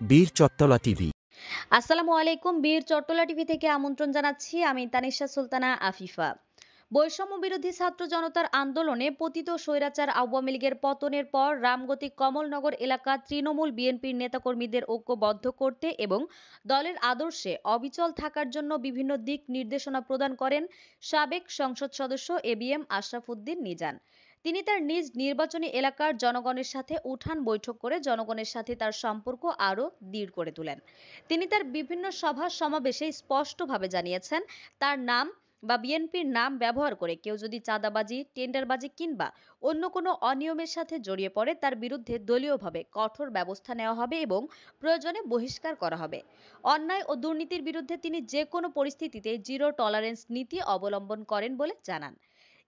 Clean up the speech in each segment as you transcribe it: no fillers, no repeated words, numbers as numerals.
বীর চট্টলা টিভি। আসসালামু আলাইকুম। বীর চট্টলা টিভি থেকে আমন্ত্রণ জানাচ্ছি। আমি তানিশা সুলতানা আফিফা। বৈষম্য বিরোধী ছাত্র জনতার আন্দোলনে পতিত স্বৈরাচার আওয়ামী লীগের পতনের পর রামগতি কমলনগর এলাকা তৃণমূল বিএনপির নেতাকর্মীদের ঐক্যবদ্ধ করতে এবং দলের আদর্শে অবিচল থাকার জন্য বিভিন্ন দিক নির্দেশনা প্রদান করেন সাবেক সংসদ সদস্য এবিএম আশরাফ উদ্দিন নিজান। তিনি তার নিজ নির্বাচনী এলাকার জনগণের সাথে উঠান বৈঠক করে জনগণের সাথে তার সম্পর্ক আরও দৃঢ় করে তোলেন। তিনি তার বিভিন্ন সভা সমাবেশে স্পষ্টভাবে জানিয়েছেন, তার নাম বা বিএনপির নাম ব্যবহার করে কেউ যদি চাঁদাবাজি, টেন্ডারবাজি কিংবা অন্য কোনো অনিয়মের সাথে জড়িয়ে পড়ে তার বিরুদ্ধে দলীয়ভাবে কঠোর ব্যবস্থা নেওয়া হবে এবং প্রয়োজনে বহিষ্কার করা হবে। অন্যায় ও দুর্নীতির বিরুদ্ধে তিনি যে কোনো পরিস্থিতিতে জিরো টলারেন্স নীতি অবলম্বন করেন বলে জানান।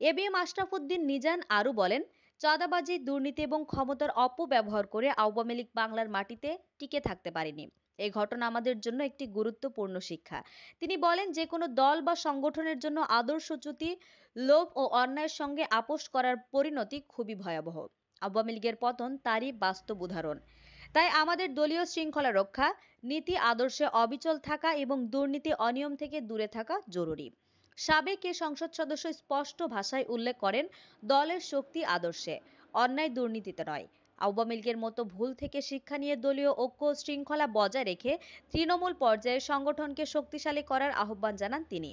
এবিএম আশরাফ উদ্দিন নিজান আরও বলেন, চাঁদাবাজি, দুর্নীতি এবং ক্ষমতার অপব্যবহার করে আওয়ামী লীগ বাংলার মাটিতে টিকে থাকতে পারেনি। এই ঘটনা আমাদের জন্য একটি গুরুত্বপূর্ণ শিক্ষা। তিনি বলেন, যে কোনো দল বা সংগঠনের জন্য আদর্শচ্যুতি, লোভ ও অন্যায়ের সঙ্গে আপোষ করার পরিণতি খুবই ভয়াবহ। আওয়ামী লীগের পতন তারই বাস্তব উদাহরণ। তাই আমাদের দলীয় শৃঙ্খলা রক্ষা, নীতি আদর্শে অবিচল থাকা এবং দুর্নীতি অনিয়ম থেকে দূরে থাকা জরুরি। সাবেক এ সংসদ সদস্য স্পষ্ট ভাষায় উল্লেখ করেন, দলের শক্তি আদর্শে, অন্যায় দুর্নীতিতে নয়। আওয়ামী লীগের মতো ভুল থেকে শিক্ষা নিয়ে দলীয় ঐক্য শৃঙ্খলা বজায় রেখে তৃণমূল পর্যায়ে সংগঠনকে শক্তিশালী করার আহ্বান জানান তিনি।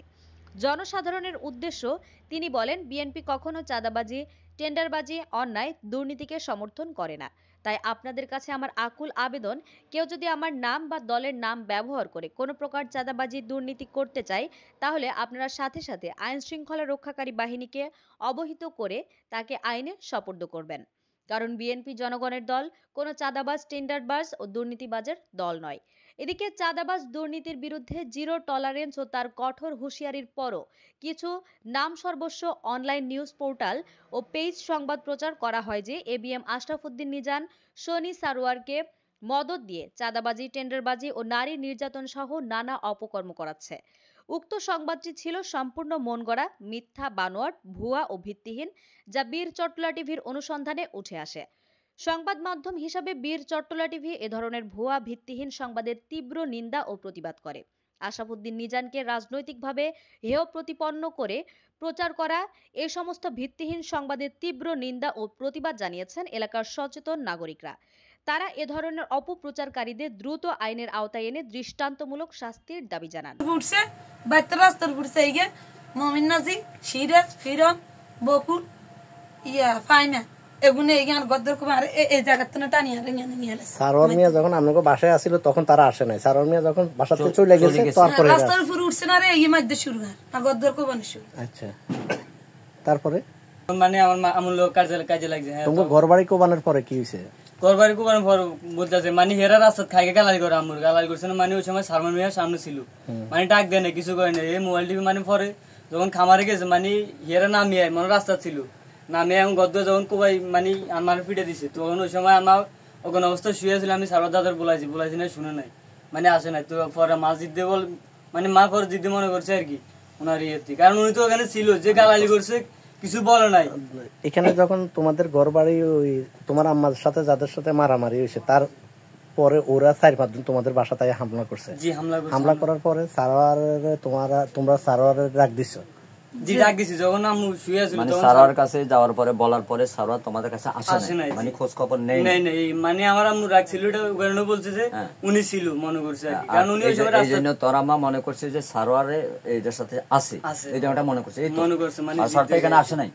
জনসাধারণের উদ্দেশ্য তিনি বলেন, বিএনপি কখনো চাঁদাবাজি, টেন্ডারবাজি, অন্যায়, দুর্নীতিকে সমর্থন করে না। তাই আপনাদের কাছে আমার আকুল আবেদন, কেউ যদি আমার নাম বা দলের নাম ব্যবহার করে কোনো প্রকার চাঁদাবাজি, দুর্নীতি করতে চায়, তাহলে আপনারা সাথে সাথে আইন শৃঙ্খলা রক্ষাকারী বাহিনীকে অবহিত করে তাকে আইনে সোপর্দ করবেন। কারণ বিএনপি জনগণের দল, কোনো চাঁদাবাজ, টেন্ডারবাজ ও দুর্নীতিবাজের দল নয়। এদিকে চাঁদাবাজ, দুর্নীতির বিরুদ্ধে জিরো টলারেন্স ও তার কঠোর হুঁশিয়ারির পরও কিছু নামসর্বস্ব অনলাইন নিউজ পোর্টাল ও পেজ সংবাদ প্রচার করা হয় যে এবিএম আশরাফ উদ্দিন নিজান শনি সারোয়ারকে মদদ দিয়ে চাঁদাবাজি, টেন্ডারবাজি ও নারী নির্যাতন সহ নানা অপকর্ম করাচ্ছে। উক্ত সংবাদটি ছিল সম্পূর্ণ মনগড়া, মিথ্যা, বানোয়াট, ভুয়া ও ভিত্তিহীন, যা বীর চট্টলা টিভির অনুসন্ধানে উঠে আসে। সংবাদ মাধ্যম হিসাবে বীর চট্টলা টিভি এ ধরনের ভুয়া, ভিত্তিহীন সংবাদের তীব্র নিন্দা ও প্রতিবাদ করে। আশরাফ উদ্দিন নিজানকে রাজনৈতিকভাবে হেয় প্রতিপন্ন করে প্রচার করা এই সমস্ত ভিত্তিহীন সংবাদের তীব্র নিন্দা ও প্রতিবাদ জানিয়েছেন এলাকার সচেতন নাগরিকরা। তারা এ ধরনের অপপ্রচারকারীদের দ্রুত আইনের আওতায় এনে দৃষ্টান্তমূলক শাস্তির দাবি জানান। মমিন নাজি, সিরাজ, ফিরন, বকুল, ফাইনা এগুনে এইখান গদ্দর কুমার এই জায়গা থেকে টানিয়া নিয়ে সারোয়ার মিয়া যখন আপনাকে বাসায় আসিল তখন তারা আসে নাই। সারোয়ার মিয়া যখন বাসা থেকে চলে গেছে তারপরে রাস্তার উপর উঠছে না রে, এই মধ্যে শুরু হয় গদ্দর কুমার শুরু। আচ্ছা, তারপরে মানে আমার আমুল কাজে লাগছে। তোমার ঘর বাড়ি কোবানোর পরে কি হয়েছে? ঘর বাড়ি কোবানোর পর বলতেছে মানে হেরা রাস্তা খাইকে গালালি করে, আমুর গালালি করছে না। মানে ওই সময় সালমান মিয়ার সামনে ছিল, মানে ডাক দেয় না, কিছু করে না। এই মোবাইল টিভি মানে পরে যখন খামারে গেছে মানে হেরা নামিয়ে মানে রাস্তা ছিল নামিয়ে এবং গদ্দ যখন কোবাই মানে আমার ফিটে দিছে, তখন ওই সময় আমার ওখানে অবস্থা শুয়েছিল। আমি সারবার দাদার বলাইছি না, শুনে নাই, মানে আসে নাই। তো পরে মা জিদ্দে বল মানে মা পরে জিদ্দে মনে করছে আর কি ওনার ইয়েতে, কারণ উনি তো ওখানে ছিল, যে গালালি করছে কিছু বলে নাই। এখানে যখন তোমাদের ঘর বাড়ি ওই তোমার আম্মার সাথে যাদের সাথে মারামারি হয়েছে তার পরে ওরা 4-5 দিন তোমাদের বাসা থেকে হামলা করছে। জি, হামলা করার পরে সারোয়ারের তোমরা সারোয়ারের ডাক দিছো? জি, ডাক দিছি। যখন আমি শুয়ে ছিল মানে সারোয়ার কাছে যাওয়ার পরে বলার পরে সারোয়ার তোমাদের কাছে আসে নাই, মানে খোঁজ খবর নেই নেই। মানে আমার আম্মু রাখছিল, এটা ওখানে বলছে যে উনি ছিল, মনে করছে আর কি, কারণ উনি ওই সময় এই জন্য তোর আম্মা মনে করছে যে সারোয়ারে এদের সাথে আছে, এই জন্যটা মনে করছে। মানে সারোয়ার এখানে আসে নাই,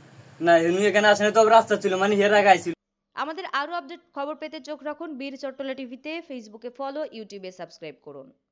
না উনি এখানে আসে নাই, তবে রাস্তা ছিল, মানে হেরা গাইছিল। আমাদের আরো আপডেট খবর পেতে চোখ রাখুন বীর চট্টলা টিভিতে। ফেসবুকে ফলো, ইউটিউবে সাবস্ক্রাইব করুন।